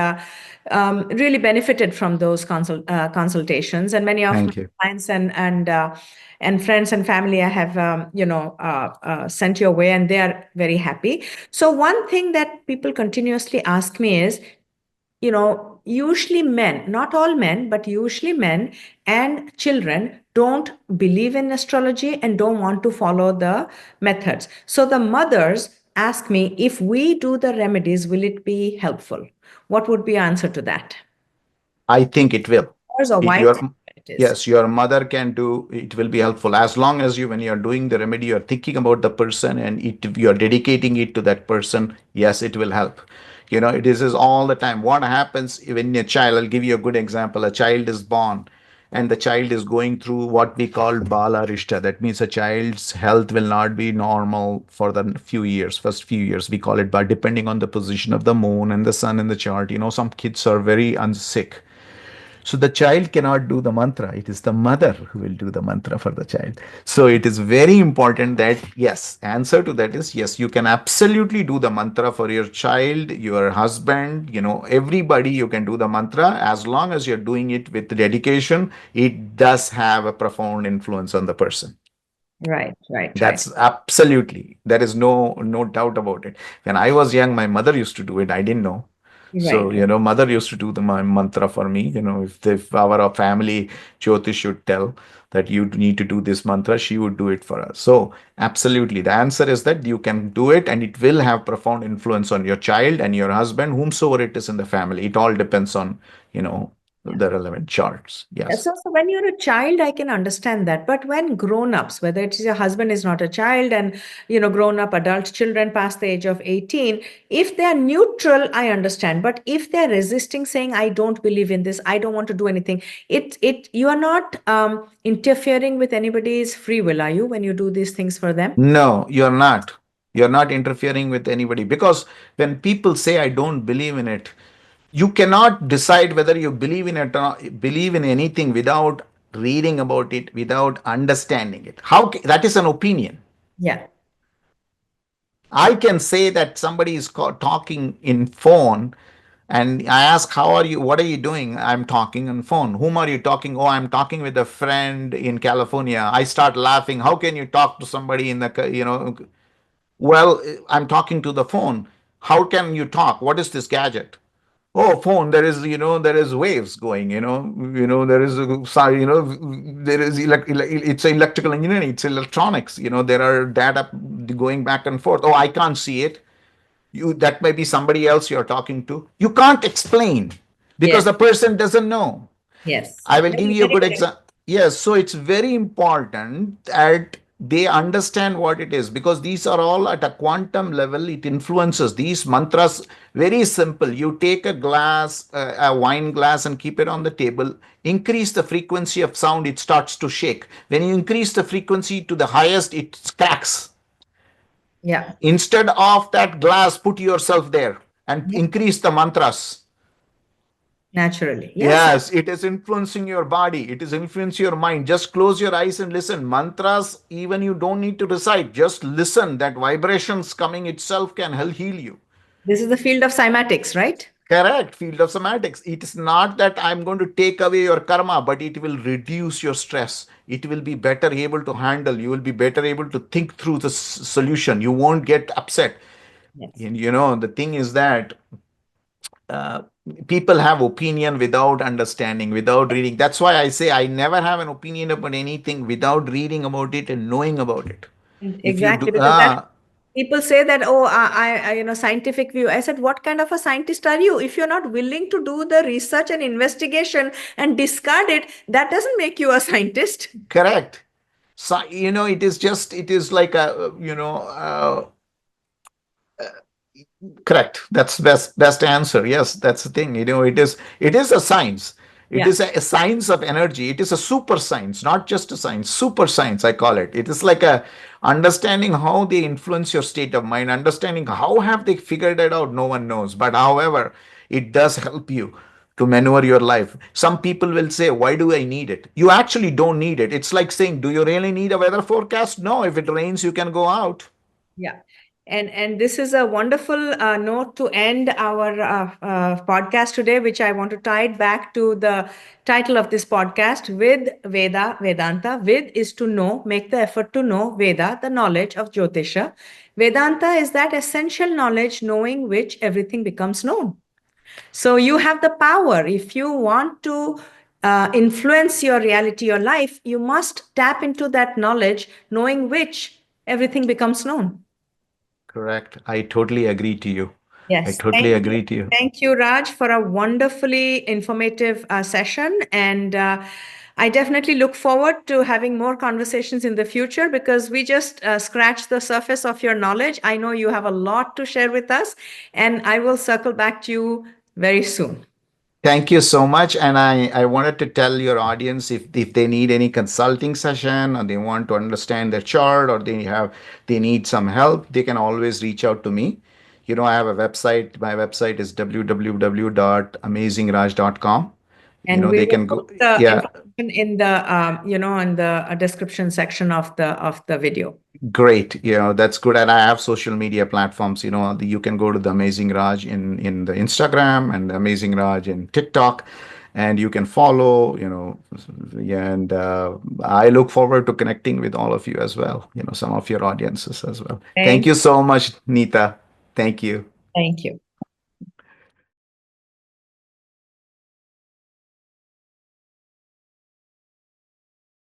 really benefited from those consultations. And many of my Thank you. clients and friends and family I have sent your way, and they are very happy. So one thing that people continuously ask me is, usually men, not all men, but usually men and children don't believe in astrology and don't want to follow the methods. So the mothers ask me, if we do the remedies, will it be helpful? What would be your answer to that? I think it will. Or why Your it is? Yes, your mother can do. It will be helpful as long as when you're doing the remedy, you're thinking about the person, and you're dedicating it to that person. Yes, it will help. It is all the time. What happens when a child? I'll give you a good example. A child is born, and the child is going through what we call bala rishta. That means a child's health will not be normal for the first few years. We call it, but depending on the position of the moon and the sun in the chart. Some kids are very unsick, so the child cannot do the mantra. It is the mother who will do the mantra for the child. So it is very important that, yes, answer to that is yes, you can absolutely do the mantra for your child, your husband, everybody. You can do the mantra as long as you're doing it with dedication. It does have a profound influence on the person. Right, right, right. That's absolutely, there is no doubt about it. When I was young, my mother used to do it. I didn't know. So, Right. mother used to do the mantra for me. If our family Jyotish should tell that you need to do this mantra, she would do it for us. So, absolutely. The answer is that you can do it, and it will have profound influence on your child and your husband, whomsoever it is in the family. It all depends on, you know, the relevant charts. Yes. So when you're a child, I can understand that. But when grown-ups, whether it is your husband is not a child and grown-up adult children past the age of 18, if they are neutral, I understand. But if they're resisting, saying, I don't believe in this, I don't want to do anything, you are not interfering with anybody's free will, are you, when you do these things for them? No, you're not. You're not interfering with anybody, because when people say, I don't believe in it, you cannot decide whether you believe in it or not, believe in anything without reading about it, without understanding it. That is an opinion. Yeah. I can say that somebody is talking in phone, and I ask, how are you? What are you doing? I'm talking on phone. Whom are you talking? Oh, I'm talking with a friend in California. I start laughing. How can you talk to somebody in the, well, I'm talking to the phone. How can you talk? What is this gadget? Oh, phone. There is waves going. There is it's electrical engineering. It's electronics. There are data going back and forth. Oh, I can't see it. That may be somebody else you're talking to. You can't explain because Yes. the person doesn't know. Yes. I will give Very, you a very good correct. example. Yes, so it's very important that they understand what it is, because these are all at a quantum level. It influences these mantras. Very simple. You take a glass, a wine glass, and keep it on the table. Increase the frequency of sound, it starts to shake. When you increase the frequency to the highest, it cracks. Yeah. Instead of that glass, put yourself there and increase the mantras. Naturally. Yes. Yes, it is influencing your body. It is influencing your mind. Just close your eyes and listen. Mantras, even you don't need to recite. Just listen. That vibrations coming itself can help heal you. This is the field of cymatics, right? Correct. Field of somatics. It is not that I'm going to take away your karma, but it will reduce your stress. It will be better able to handle. You will be better able to think through the solution. You won't get upset. Yes. And the thing is that uh, people have opinion without understanding, without reading. That's why I say I never have an opinion about anything without reading about it and knowing about it. If you Exactly, do, because that people say that, oh, scientific view. I said, what kind of a scientist are you? If you're not willing to do the research and investigation and discard it, that doesn't make you a scientist. correct. So it is like correct. That's best answer. Yes, that's the thing. It is a science. It Yeah. is a science of energy. It is a super science, not just a science. Super science, I call it. It is like a understanding how they influence your state of mind, understanding how have they figured it out. No one knows, but however, it does help you to maneuver your life. Some people will say, "Why do I need it?" You actually don't need it. It's like saying, "Do you really need a weather forecast?" No. If it rains, you can go out. Yeah. And this is a wonderful note to end our podcast today, which I want to tie it back to the title of this podcast, Vid Veda Vedanta. Vid is to know, make the effort to know. Veda, the knowledge of Jyotisha. Vedanta is that essential knowledge knowing which everything becomes known. So you have the power. If you want to influence your reality, your life, you must tap into that knowledge, knowing which everything becomes known. Correct. I totally agree to you. I Yes, totally thank you. agree to you. Thank you, Raj, for a wonderfully informative session. And I definitely look forward to having more conversations in the future, because we just scratched the surface of your knowledge. I know you have a lot to share with us, and I will circle back to you very soon. Thank you so much. And I wanted to tell your audience, if they need any consulting session, or they want to understand their chart, or they need some help, they can always reach out to me. I have a website. My website is www.amazingraj.com. And we They will can go. put the Yeah, information in the in the description section of the video. great. That's good. And I have social media platforms. You can go to the Amazing Raj in the Instagram, and the Amazing Raj in TikTok, and you can follow. Yeah, and I look forward to connecting with all of you as well. Some of your audiences as well. Thank Thank you so much, Neeta. Thank you. thank you.